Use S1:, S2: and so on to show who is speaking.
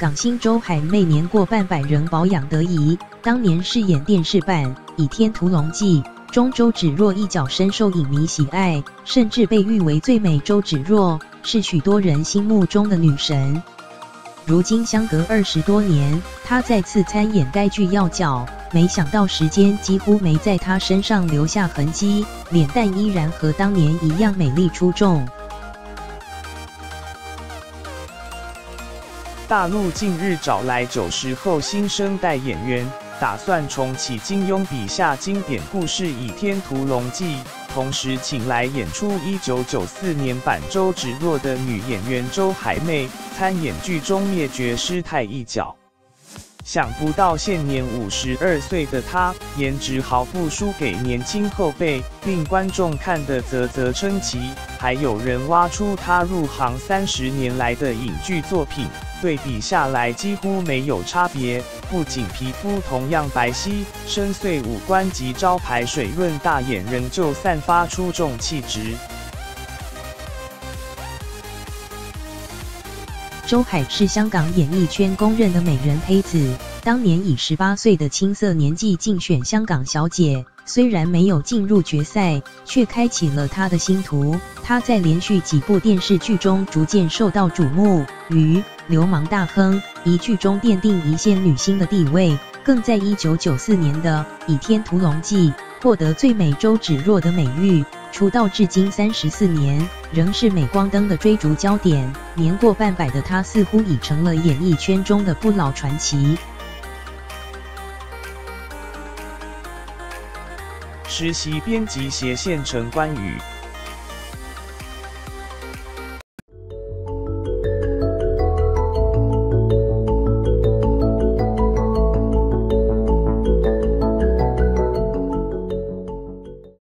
S1: 港星周海媚年过半百仍保养得宜。当年饰演电视版《倚天屠龙记》中周芷若一角深受影迷喜爱，甚至被誉为最美周芷若，是许多人心目中的女神。如今相隔20多年，她再次参演该剧要角，没想到时间几乎没在她身上留下痕迹，脸蛋依然和当年一样美丽出众。
S2: 大陆近日找来90后新生代演员，打算重启金庸笔下经典故事《倚天屠龙记》，同时请来演出1994年版周芷若的女演员周海媚参演剧中灭绝师太一角。想不到现年52岁的她，颜值毫不输给年轻后辈，令观众看得啧啧称奇。还有人挖出她入行30年来的影剧作品，对比下来几乎没有差别。不仅皮肤同样白皙，深邃五官及招牌水润大眼仍旧散发出重气质。
S1: 周海是香港演艺圈公认的美人胚子，当年以18岁的青涩年纪竞选香港小姐，虽然没有进入决赛，却开启了她的星途。她在连续几部电视剧中逐渐受到瞩目，于《流氓大亨》一剧中奠定一线女星的地位，更在1994年的《倚天屠龙记》获得最美周芷若的美誉。出道至今34年，仍是镁光灯的追逐焦点。年过半百的她似乎已成了演艺圈中的不老传奇。
S2: 实习编辑斜线陈关宇